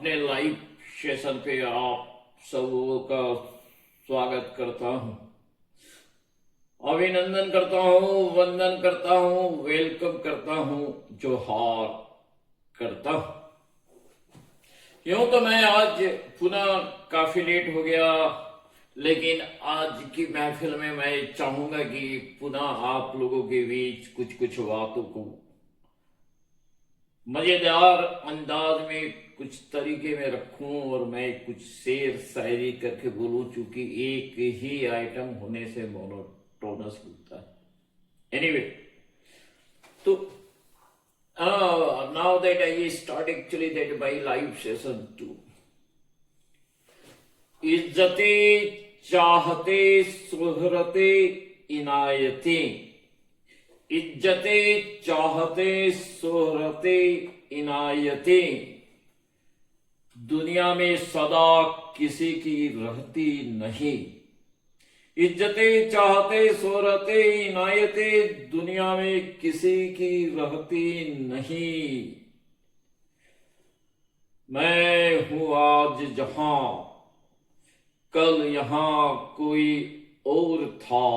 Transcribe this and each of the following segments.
अपने live session पे आप सबों का स्वागत करता हूं, अभिनंदन करता हूं, वंदन करता हूं, वेलकम करता हूं, जोहार करता हूं। यूं तो मैं आज पुनः काफी लेट हो गया, लेकिन आज की महफिल में मैं चाहूंगा कि पुनः आप लोगों के बीच कुछ कुछ बातों को मजेदार अंदाज में कुछ तरीके में रखूं और मैं कुछ शेर शायरी करके बोलूं, चूंकि एक ही आइटम होने से मोनोटोनस होता है। एनीवे, तो now that I start actually that bye live session 2। इज्जते चाहते सुहरते इनायते, इज्जते चाहते शोहरते इनायते, दुनिया में सदा किसी की रहती नहीं। इज्जते चाहते शोहरते इनायते, दुनिया में किसी की रहती नहीं। मैं हूं आज जहां, कल यहां कोई और था।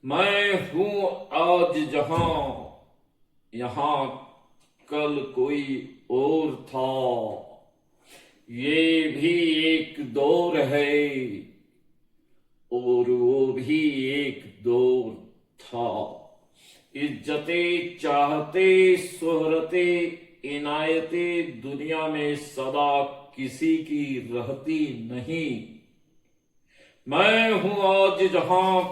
मैं हूं आज जहां, यहां कल कोई और था। ये भी एक दौर है और वो भी एक दौर था। इज्जते चाहते शोहरते इनायते, दुनिया में सदा किसी की रहती नहीं। मैं हूं आज जहां,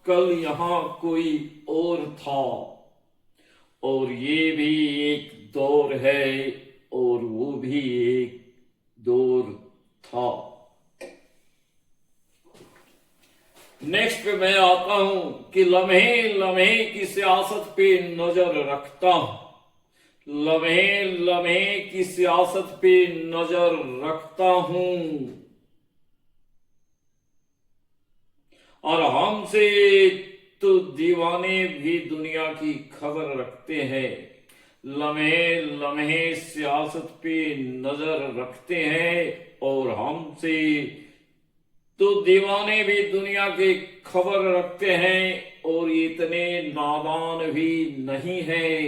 कल यहां कोई और था। और ये भी एक दौर है और वो भी एक दौर था। नेक्स्ट पे मैं आता हूं कि लम्हे लम्हे की सियासत पे नजर रखता हूं। लम्हे लम्हे की सियासत पे नजर रखता हूं, और हमसे तो दीवाने भी दुनिया की खबर रखते हैं। लम्हे लम्हे सियासत पे नजर रखते हैं और हमसे तो दीवाने भी दुनिया की खबर रखते हैं। और इतने नादान भी नहीं है,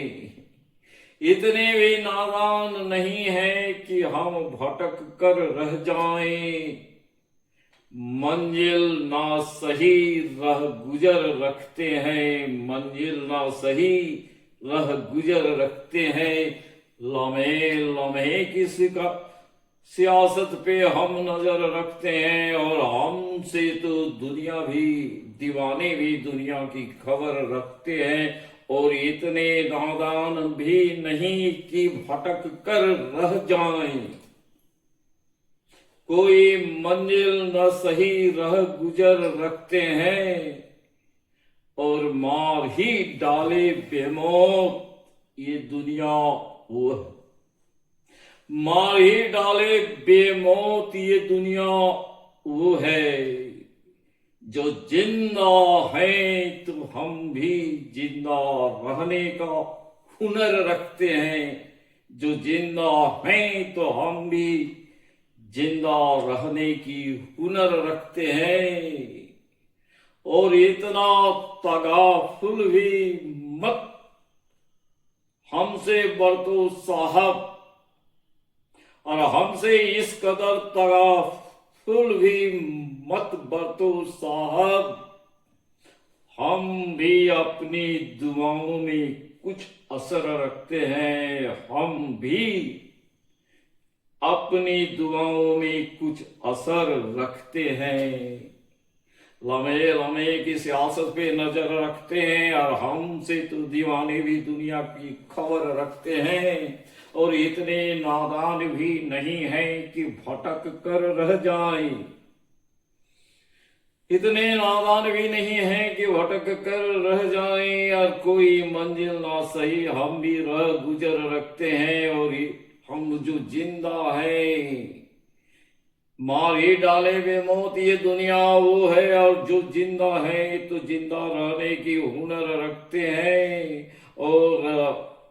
इतने भी नादान नहीं है कि हम भटक कर रह जाएं। मंजिल ना सही रह गुजर रखते हैं, मंजिल ना सही रह गुजर रखते हैं। लम्हे लम्हे की सियासत पे हम नजर रखते हैं और हमसे तो दुनिया भी दीवाने भी दुनिया की खबर रखते हैं। और इतने नादान भी नहीं कि भटक कर रह जाएं। कोई मंजिल न सही रह गुजर रखते हैं और मार ही डाले बेमौत ये दुनिया वो है। मार ही डाले बेमौत ये दुनिया वो है। जो जिंदा है तो हम भी जिंदा रहने का हुनर रखते हैं। जो जिंदा हैं तो हम भी जिंदा रहने की हुनर रखते हैं। और इतना तगाफुल भी मत हमसे बरतो साहब, और हमसे इस कदर तगाफुल भी मत बरतो साहब। हम भी अपनी दुआओं में कुछ असर रखते हैं, हम भी अपनी दुआओं में कुछ असर रखते हैं। लम्हे लम्हे की सियासत पे नजर रखते हैं और हमसे तो दीवाने भी दुनिया की खबर रखते हैं। और इतने नादान भी नहीं हैं कि भटक कर रह जाएं। इतने नादान भी नहीं हैं कि भटक कर रह जाएं। और कोई मंजिल ना सही हम भी रह गुजर रखते हैं। और हम जो जिंदा है मार ही डाले बेमौत ये दुनिया वो है। और जो जिंदा है तो जिंदा रहने की हुनर रखते हैं। और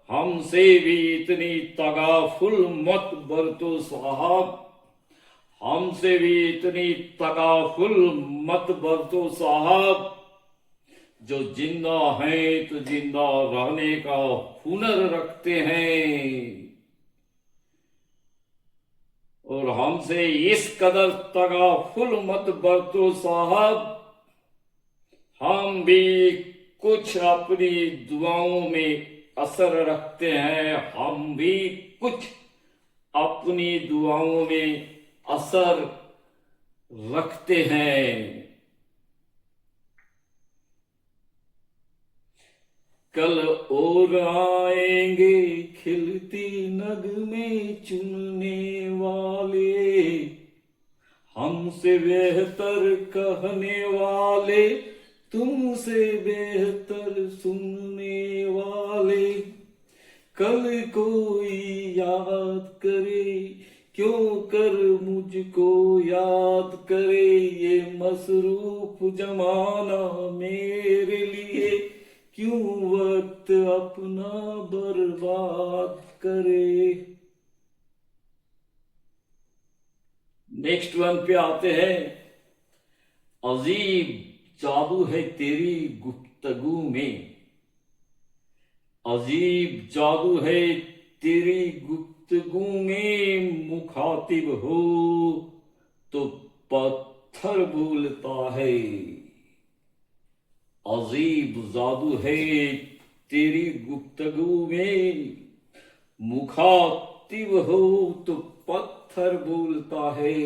हमसे भी इतनी तगाफुल मत बरतो साहब, हमसे भी इतनी तगाफुल मत बरतो साहब। जो जिंदा हैं तो जिंदा रहने का हुनर रखते हैं, और हमसे इस कदर तगाफुल मत बरतो साहब, हम भी कुछ अपनी दुआओं में असर रखते हैं, हम भी कुछ अपनी दुआओं में असर रखते हैं। कल और आएंगे खिलती नगमे चुनने वाले, हमसे बेहतर कहने वाले, तुमसे बेहतर सुनने वाले। कल कोई याद करे, क्यों कर मुझको याद करे, ये मसरूफ जमाना मेरे लिए क्यों वक्त अपना बर्बाद करे। नेक्स्ट वन पे आते हैं। अजीब जादू है तेरी गुफ्तगू में, अजीब जादू है तेरी गुफ्तगू में, मुखातिब हो तो पत्थर बोलता है। अजीब जादू है तेरी गुफ्तगू में, मुखातिब हो तो पत्थर बोलता है।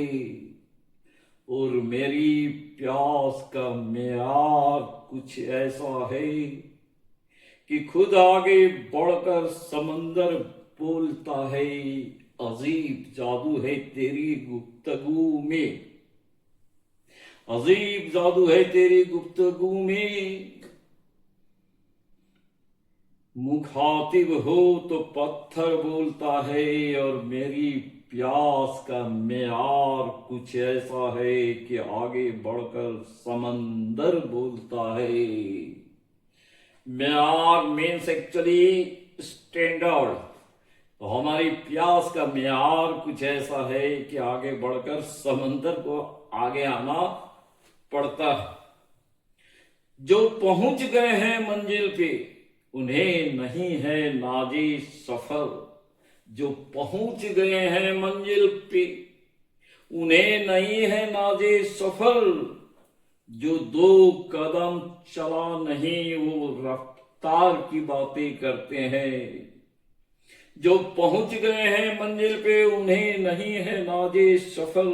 और मेरी प्यास का मेयार कुछ ऐसा है कि खुद आगे बढ़कर समंदर बोलता है। अजीब जादू है तेरी गुफ्तगू में, अजीब जादू है तेरी गुफ्तगू में, मुखातिब हो तो पत्थर बोलता है। और मेरी प्यास का मेयार कुछ ऐसा है कि आगे बढ़कर समंदर बोलता है। मेयार मीन्स एक्चुअली स्टैंडर्ड। तो हमारी प्यास का मेयार कुछ ऐसा है कि आगे बढ़कर समंदर को आगे आना पड़ता है। जो पहुंच गए हैं मंजिल पे उन्हें नहीं है नाजी सफर, जो पहुंच गए हैं मंजिल पे उन्हें नहीं है नाजे सफर। जो दो कदम चला नहीं वो रफ्तार की बातें करते हैं। जो पहुंच गए हैं मंजिल पे उन्हें नहीं है नाजे सफर,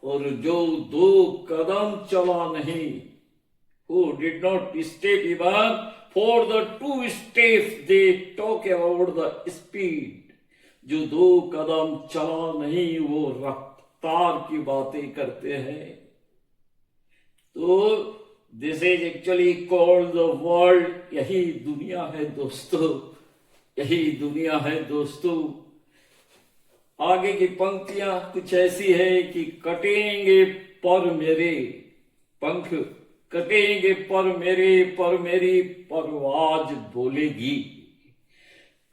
और जो दो कदम चला नहीं, who did not step even for the 2 steps, they talk about the speed. जो दो कदम चला नहीं वो रफ्तार की बातें करते हैं। तो this is actually called the world. यही दुनिया है दोस्तों, यही दुनिया है दोस्तों। आगे की पंक्तियां कुछ ऐसी है कि कटेंगे पर मेरे पंख, कटेंगे पर मेरी परवाज बोलेगी।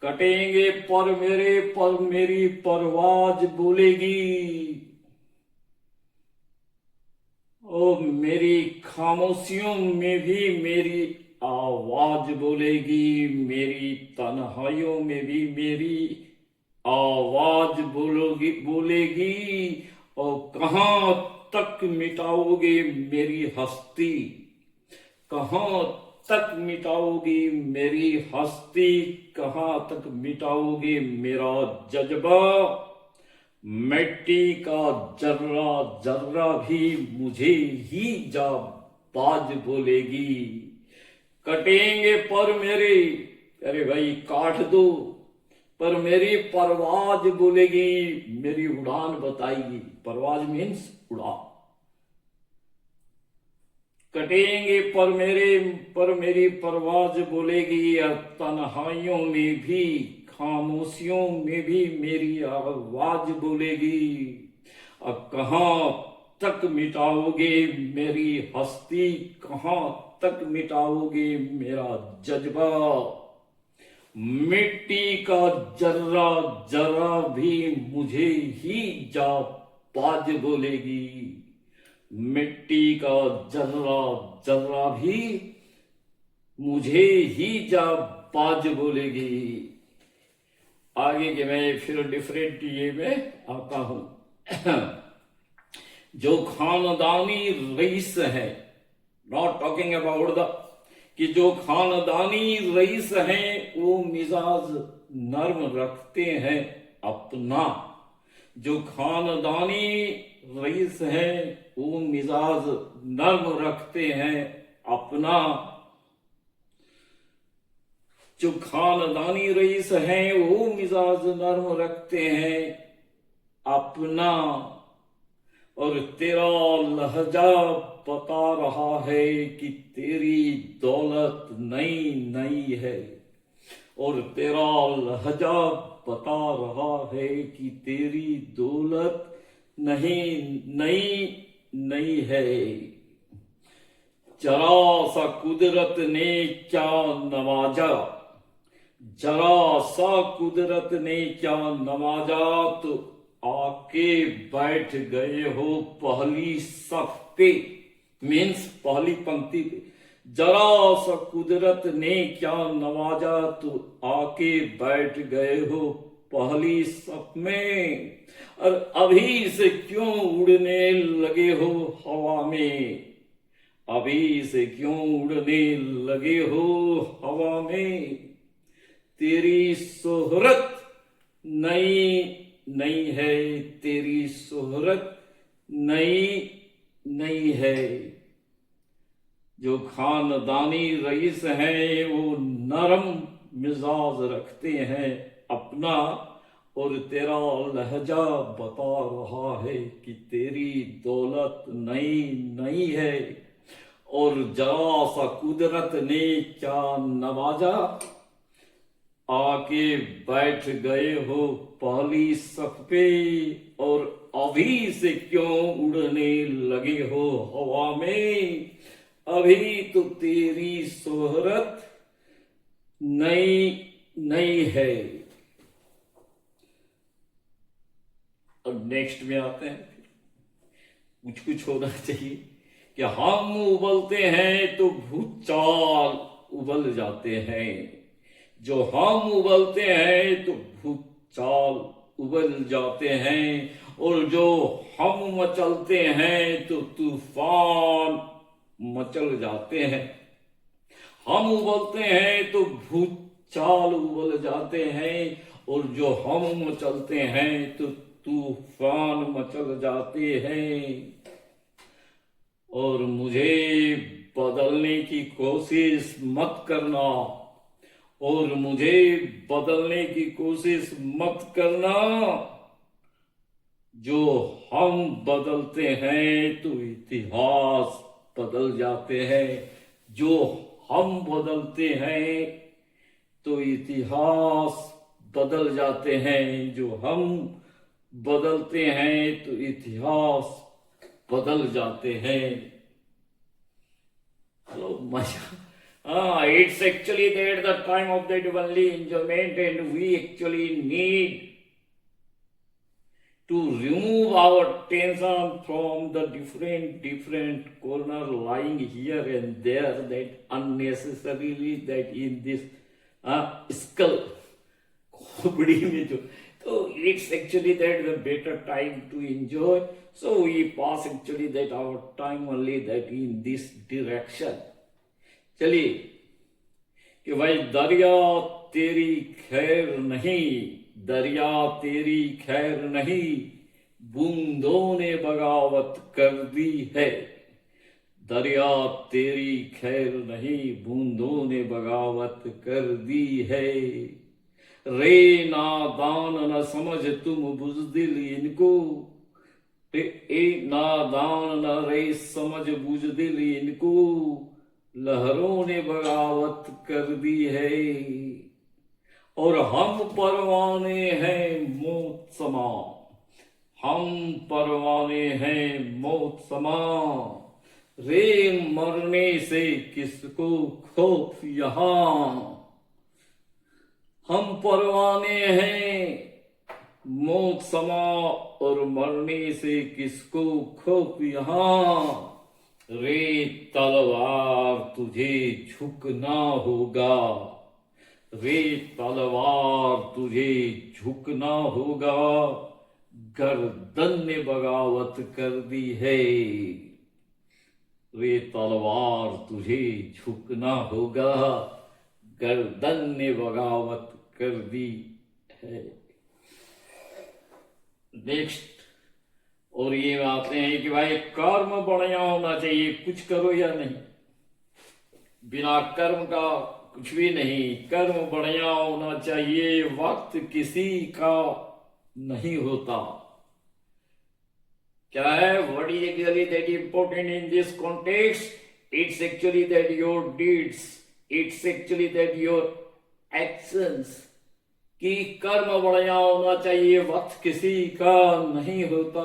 कटेंगे पर मेरी परवाज बोलेगी। और मेरी खामोशियों में भी मेरी आवाज बोलेगी, मेरी तन्हाइयों में भी मेरी आवाज बोलेगी। और कहां तक मिटाओगे मेरी हस्ती, कहां तक मिटाओगी मेरी हस्ती, कहां तक मिटाओगे मेरा जज्बा। मिट्टी का जर्रा जर्रा भी मुझे ही जा बाज बोलेगी। कटेंगे पर मेरे, अरे भाई काट दो, पर मेरी परवाज बोलेगी, मेरी उड़ान बताएगी। परवाज मीन्स उड़ान। कटेंगे पर मेरी परवाज बोलेगी। और तन्हाइयों में भी खामोशियों में भी मेरी आवाज बोलेगी। अब कहां तक मिटाओगे मेरी हस्ती, कहां तक मिटाओगे मेरा जज्बा। मिट्टी का जर्रा जरा भी मुझे ही जा बाज बोलेगी। मिट्टी का जर्रा जरा भी मुझे ही जा बाज बोलेगी। आगे के मैं फिर डिफरेंट ये में आता हूं। जो खानदानी रईस है, नॉट टॉकिंग अबाउट द, कि जो खानदानी रईस हैं वो मिजाज नर्म रखते हैं अपना। जो खानदानी रईस हैं वो मिजाज नर्म रखते हैं अपना। जो खानदानी रईस हैं वो मिजाज नर्म रखते हैं अपना। और तेरा लहजा बता रहा है कि तेरी दौलत नई नई है। और तेरा लहजा बता रहा है कि तेरी दौलत नहीं नई नई है। जरा सा कुदरत ने क्या नवाजा, जरा सा कुदरत ने क्या नवाजा, तो आके बैठ गए हो पहली सफ पे, मीन्स पहली पंक्ति पे। जरा सा कुदरत ने क्या नवाजा, तो आके बैठ गए हो पहली सफ में। और अभी से क्यों उड़ने लगे हो हवा में, अभी से क्यों उड़ने लगे हो हवा में। तेरी शोहरत नई नई है, तेरी शोहरत नई नई है। जो खानदानी रईस हैं वो नरम मिजाज रखते हैं अपना। और तेरा लहजा बता रहा है कि तेरी दौलत नई नई है। और जरा सा कुदरत ने क्या नवाजा, आके बैठ गए हो पहली सफ पे। और अभी से क्यों उड़ने लगे हो हवा में, अभी तो तेरी शोहरत नई नई है। अब नेक्स्ट में आते हैं, कुछ कुछ होना चाहिए कि हम उबलते हैं तो भूचाल उबल जाते हैं। जो हम उबलते हैं तो भूचाल उबल जाते हैं। और जो हम मचलते हैं तो तूफान मचल जाते हैं। हम उबलते हैं तो भूचाल उबल जाते हैं। और जो हम मचलते हैं तो तूफान मचल जाते हैं। और मुझे बदलने की कोशिश मत करना, और मुझे बदलने की कोशिश मत करना। जो हम बदलते हैं तो इतिहास बदल जाते हैं। जो हम बदलते हैं तो इतिहास बदल जाते हैं। जो हम बदलते हैं तो इतिहास बदल जाते हैं। हेलो मजा, it's actually that the time of that only enjoyment, and we actually need to remove our tension from the different corner lying here and there, that unnecessarily that in this skull खोपड़ी में जो, तो it's actually that the better time to enjoy. So we pass actually that our time only that in this direction. चलिए कि भाई दरिया तेरी खैर नहीं, दरिया तेरी खैर नहीं, बूंदों ने बगावत कर दी है। दरिया तेरी खैर नहीं, बूंदों ने बगावत कर दी है। रे नादान न समझ तुम बुज़दिल इनको, ए नादान न रे समझ बुज़दिल इनको, लहरों ने बगावत कर दी है। और हम परवाने हैं मौत समा, हम परवाने हैं मौत समा। रे मरने से किसको खौफ यहाँ, हम परवाने हैं मौत समा और मरने से किसको खौफ यहाँ। रे तलवार तुझे झुकना होगा, रे तलवार तुझे झुकना होगा, गर्दन ने बगावत कर दी है। रे तलवार तुझे झुकना होगा, गर्दन ने बगावत कर दी है। नेक्स्ट, और ये बातें हैं कि भाई कर्म बढ़िया होना चाहिए, कुछ करो या नहीं, बिना कर्म का कुछ भी नहीं। कर्म बढ़िया होना चाहिए, वक्त किसी का नहीं होता। क्या है, what is actually that important in this context? It's actually that your deeds, it's actually that your actions, कि कर्म बढ़िया होना चाहिए, वक्त किसी का नहीं होता।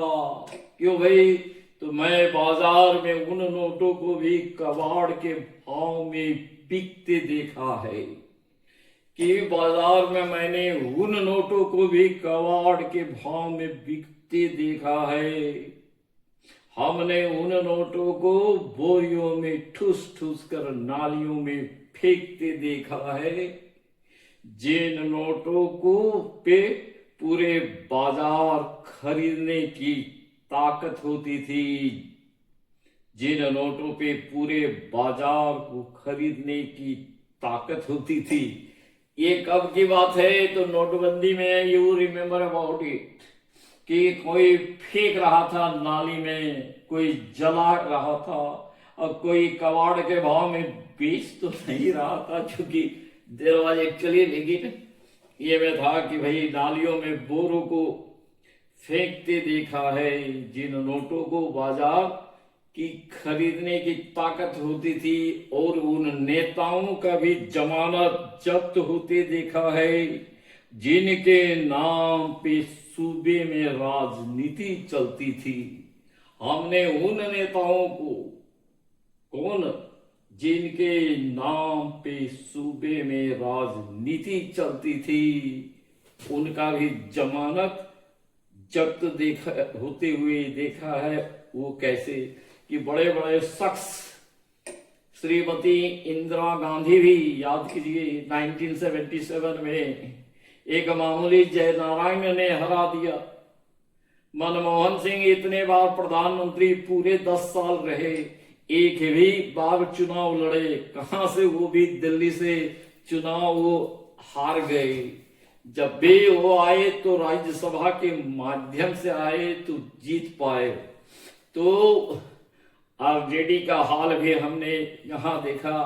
क्यों भाई? तो मैं बाजार में उन नोटों को भी कबाड़ के भाव में बिकते देखा है, कि बाजार में मैंने उन नोटों को भी कबाड़ के भाव में बिकते देखा है। हमने उन नोटों को बोरियों में ठूस ठूस कर नालियों में फेंकते देखा है, जिन नोटों को पे पूरे बाजार खरीदने की ताकत होती थी, जिन नोटों पे पूरे बाजार को खरीदने की ताकत होती थी। ये कब की बात है? तो नोटबंदी में, यू रिमेम्बर अबाउट इट, कि कोई फेंक रहा था नाली में, कोई जला रहा था, और कोई कबाड़ के भाव में बेच तो नहीं रहा था, क्योंकि देर वाज एक्चुअली, लेकिन ये में था कि भाई नालियों में बोरों को फेंकते देखा है, जिन नोटों को बाजार की खरीदने की ताकत होती थी, और उन नेताओं का भी जमानत जब्त होते देखा है, जिनके नाम पे सूबे में राजनीति चलती थी। हमने उन नेताओं को, कौन, जिनके नाम पे सूबे में राजनीति चलती थी, उनका भी जमानत जब्त देखा होते हुए देखा है। वो कैसे कि बड़े बड़े शख्स, श्रीमती इंदिरा गांधी भी याद कीजिए 1977 में एक मामूली जयनारायण ने हरा दिया। मनमोहन सिंह इतने बार प्रधानमंत्री, पूरे 10 साल रहे, एक भी बार चुनाव लड़े, कहां से, वो भी दिल्ली से चुनाव वो हार गए। जब भी वो आए तो राज्यसभा के माध्यम से आए तो जीत पाए। तो आरजेडी का हाल भी हमने यहाँ देखा,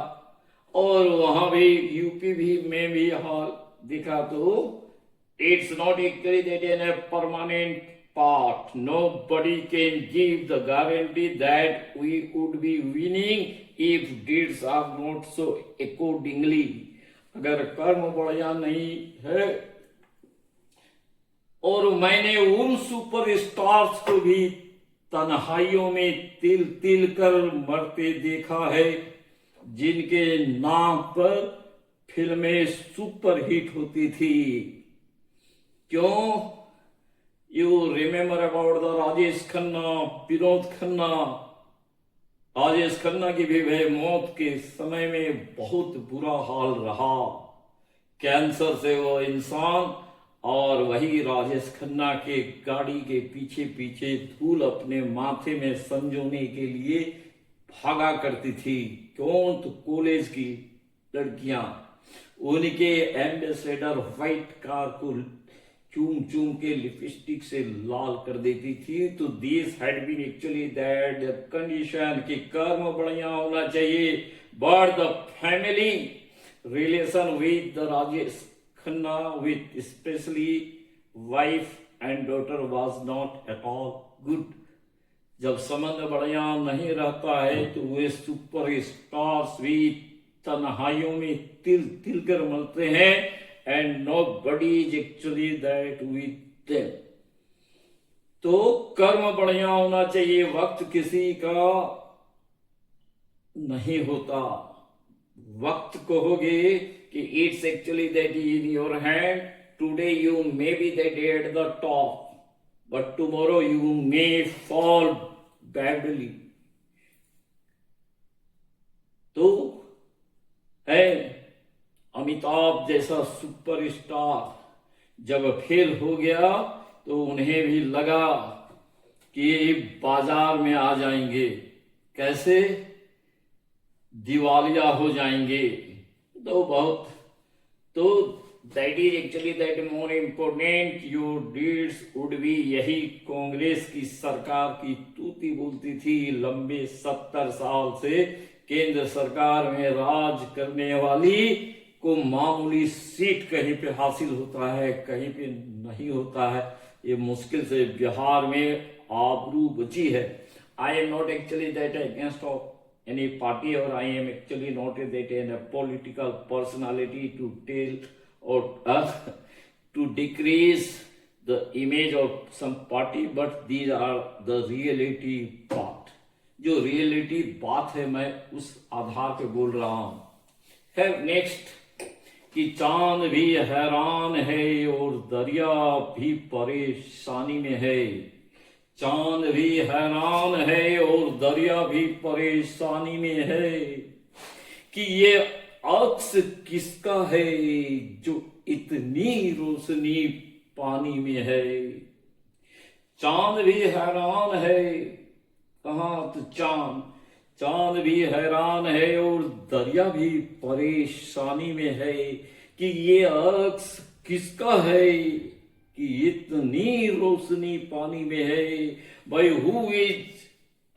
और वहां भी यूपी भी में भी हाल देखा। तो it's not actually that in a permanent part. Nobody can give the guarantee that we would be winning if deeds are not so accordingly. अगर कर्म बढ़िया नहीं है, और मैंने उन सुपर स्टार्स को भी तन्हाइयों में तिल तिल कर मरते देखा है, जिनके नाम पर फिल्में सुपर हिट होती थी। क्यों? You remember about the Rajesh Khanna, Vinod Khanna. Rajesh Khanna की भी वह मौत के समय में बहुत बुरा हाल रहा, कैंसर से वो इंसान, और वही राजेश खन्ना के गाड़ी के पीछे पीछे धूल अपने माथे में संजोने के लिए भागा करती थी। क्यों? तो कॉलेज की लड़कियां उनके एम्बेसडर व्हाइट कार को चूम चूम के लिपस्टिक से लाल कर देती थी। तो this had been actually that condition कि कर्म बढ़िया होना चाहिए, but the family relation with the Rajesh Khanna with specially wife and daughter was not at all good. जब संबंध बढ़िया नहीं रहता है तो वे सुपर स्टार्स भी तन्हाइयों में तिल तिल कर मरते हैं, and nobody is actually that with them. तो कर्म बढ़िया होना चाहिए, वक्त किसी का नहीं होता। वक्त कहोगे कि it's actually that in your hand. Today you may be that at the top, but tomorrow you may fall badly. तो है अमिताभ जैसा सुपरस्टार जब फेल हो गया तो उन्हें भी लगा कि ये बाजार में आ जाएंगे, कैसे दिवालिया हो जाएंगे। तो बहुत तो that is actually that more important your deeds would be. यही कांग्रेस की सरकार की तूती बोलती थी। लंबे 70 साल से केंद्र सरकार में राज करने वाली को मामूली सीट कहीं पे हासिल होता है, कहीं पे नहीं होता है। ये मुश्किल से बिहार में आबरू बची है। I am not actually that against of any party, or I am actually not that in a political personality to tell or to decrease the image of some party, but these are the reality part. जो reality बात है मैं उस आधार पे बोल रहा हूं। फिर नेक्स्ट कि चांद भी हैरान है और दरिया भी परेशानी में है। चांद भी हैरान है और दरिया भी परेशानी में है कि ये अक्स किसका है जो इतनी रोशनी पानी में है। चांद भी हैरान है, कहाँ तो चांद भी हैरान है और दरिया भी परेशानी में है कि ये अक्स किसका है कि इतनी रोशनी पानी में है। By who is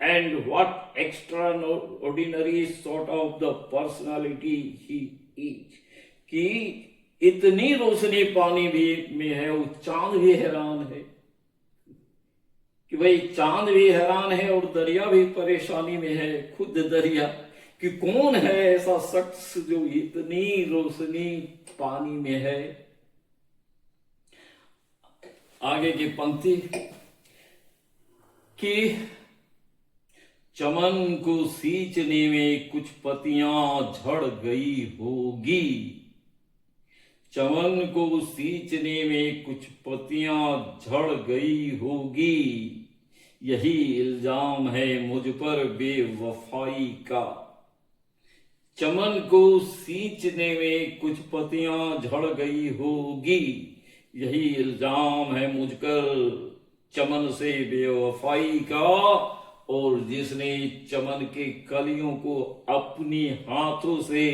and what extra ordinary sort of the personality he is कि इतनी रोशनी पानी भी में है। वो चांद भी हैरान है कि भाई चांद भी हैरान है और दरिया भी परेशानी में है। खुद दरिया कि कौन है ऐसा शख्स जो इतनी रोशनी पानी में है। आगे की पंक्ति कि चमन को सींचने में कुछ पत्तियां झड़ गई होगी। चमन को सींचने में कुछ पत्तियां झड़ गई होगी, यही इल्जाम है मुझ पर बेवफाई का। चमन को सींचने में कुछ पत्तियां झड़ गई होगी, यही इल्जाम है मुझ पर चमन से बेवफाई का। और जिसने चमन के कलियों को अपनी हाथों से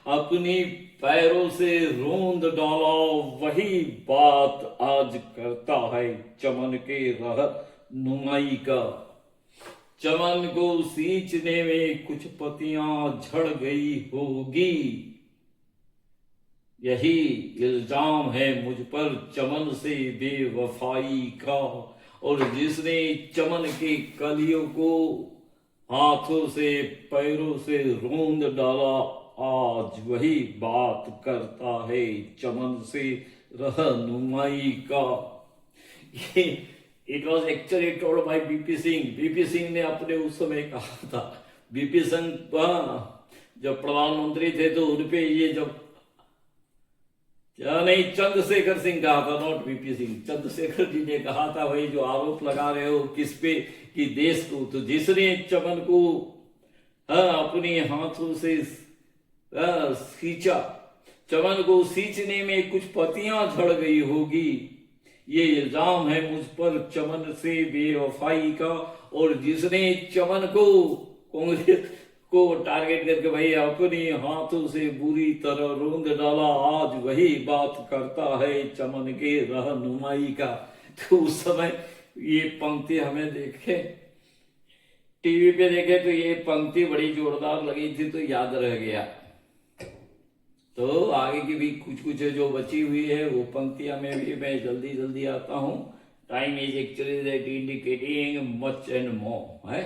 अपनी पैरों से रोंद डाला, वही बात आज करता है चमन के रहनुमाई का। चमन को सींचने में कुछ पत्तियां झड़ गई होगी, यही इल्जाम है मुझ पर चमन से बेवफाई का। और जिसने चमन के कलियों को हाथों से पैरों से रोंद डाला, आज वही बात करता है चमन से रहनुमाई का। It was actually told by BP Singh. BP Singh ने अपने उस समय कहा था। बीपी सिंह जब प्रधानमंत्री थे तो उनपे ये जब नहीं, चंद्रशेखर सिंह कहा था, नॉट बीपी सिंह। चंद्रशेखर जी ने कहा था भाई जो आरोप लगा रहे हो किस पे कि देश को, तो जिसने चमन को अपने हाथों से सींचा, चमन को सींचने में कुछ पत्तियां झड़ गई होगी, ये इल्जाम है मुझ पर चमन से बेवफाई का। और जिसने चमन को कांग्रेस को टारगेट करके भाई अपने हाथों से बुरी तरह रोंद डाला, आज वही बात करता है चमन के रहनुमाई का। तो उस समय ये पंक्ति हमें देखे, टीवी पे देखे तो ये पंक्ति बड़ी जोरदार लगी थी तो याद रह गया। तो आगे की भी कुछ कुछ जो बची हुई है वो पंक्तियां में भी मैं जल्दी जल्दी आता हूं। Time is actually that indicating much and more है।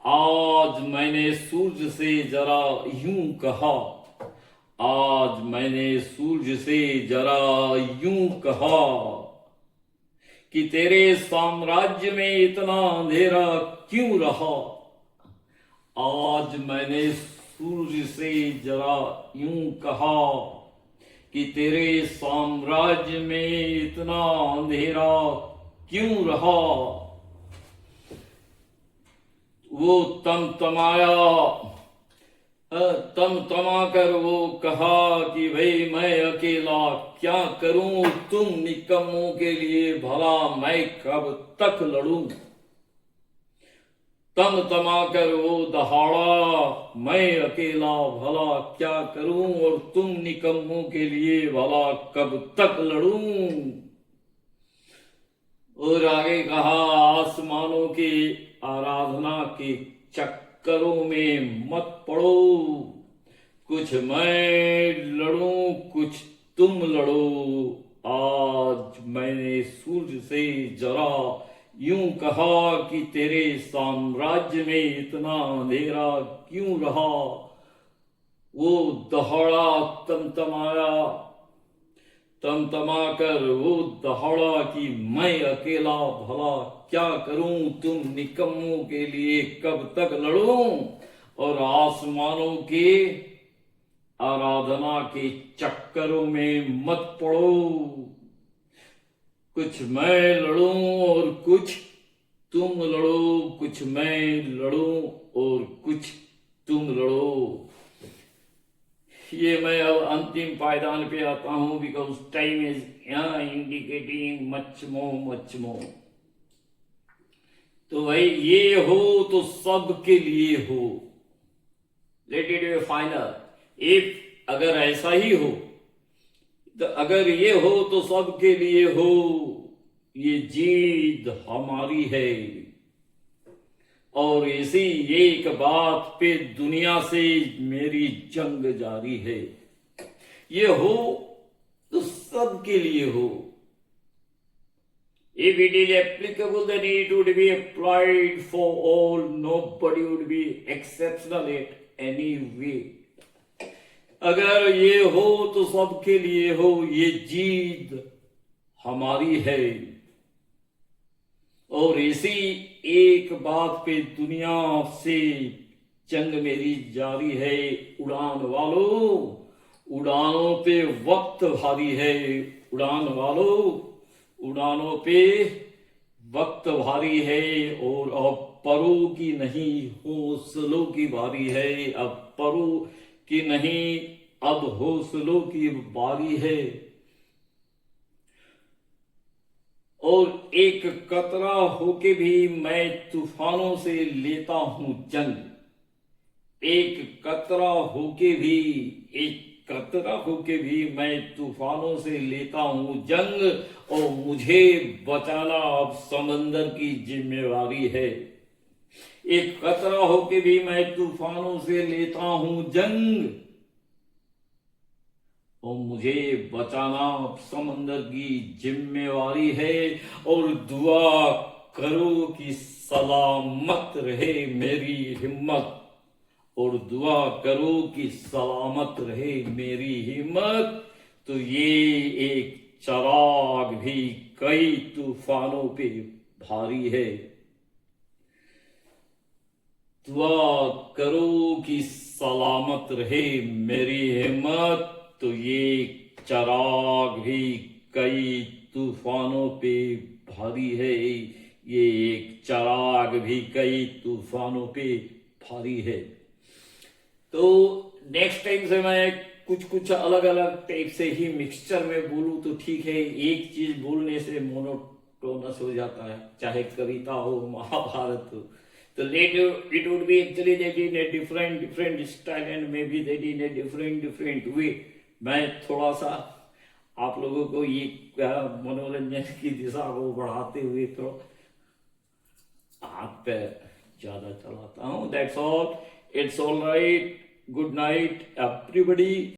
आज मैंने सूरज से जरा यूं कहा, आज मैंने सूरज से जरा यूं कहा कि तेरे साम्राज्य में इतना अंधेरा क्यों रहा। आज मैंने सूरज से जरा यूं कहा कि तेरे साम्राज्य में इतना अंधेरा क्यों रहा। वो तमतमा कर वो कहा कि भाई मैं अकेला क्या करूं, तुम निकम्मों के लिए भला मैं कब तक लड़ूं। तमतमा कर वो दहाड़ा, मैं अकेला भला क्या करूं, और तुम निकम्मों के लिए भला कब तक लड़ूं। और आगे कहा, आसमानों की आराधना के चक्करों में मत पड़ो, कुछ मैं लड़ूं कुछ तुम लड़ो। आज मैंने सूर्य से जरा यूं कहा कि तेरे साम्राज्य में इतना अंधेरा क्यों रहा। वो दहाड़ा तमतमा कर वो दहाड़ा कि मैं अकेला भला क्या करूं, तुम निकम्मों के लिए कब तक लड़ूं। और आसमानों के आराधना के चक्करों में मत पड़ो, कुछ मैं लड़ूं और कुछ तुम लड़ो, कुछ मैं लड़ूं और कुछ तुम लड़ो। ये मैं अब अंतिम पायदान पे आता हूं, because time is indicating much more. तो भाई ये हो तो सबके लिए हो, let it be final. If अगर ऐसा ही हो तो अगर ये हो तो सबके लिए हो, ये जीत हमारी है। और इसी एक बात पे दुनिया से मेरी जंग जारी है। ये हो तो सबके लिए हो। If it is applicable, then it would be applied for all. Nobody would be exceptional at any way. अगर ये हो तो सबके लिए हो, ये जीत हमारी है। और इसी एक बात पे दुनिया से जंग मेरी जारी है। उड़ान वालों, उड़ानों पे वक्त भारी है। उड़ान वालों, उड़ानों पे वक्त भारी है। और अब परों की नहीं हौसलों की बारी है। अब परों की नहीं अब हौसलों की बारी है। और एक कतरा होके भी मैं तूफानों से लेता हूं जंग। एक कतरा होके भी मैं तूफानों से लेता हूं जंग। और मुझे बचाना अब समंदर की जिम्मेवारी है। एक कतरा होके भी मैं तूफानों से लेता हूं जंग, और मुझे बचाना अब समंदर की जिम्मेवारी है। और दुआ करो कि सलामत रहे मेरी हिम्मत। और दुआ करो कि सलामत रहे मेरी हिम्मत। तो ये एक चराग भी कई तूफानों पे भारी है। दुआ करो कि सलामत रहे मेरी हिम्मत। तो ये चराग भी कई तूफानों पे भारी है। ये एक चराग भी कई तूफानों पे भारी है। तो नेक्स्ट टाइम से मैं कुछ अलग अलग टाइप से ही मिक्सचर में बोलूं तो ठीक है। एक चीज बोलने से मोनोटोनस हो जाता है, चाहे कविता हो महाभारत हो। तो it would be actually that in a different style and maybe that in a different way. मैं थोड़ा सा आप लोगों को ये मनोरंजन की दिशा को बढ़ाते हुए थोड़ा हाथ पे ज्यादा चलाता हूँ। That's all. It's all right. Good night, everybody.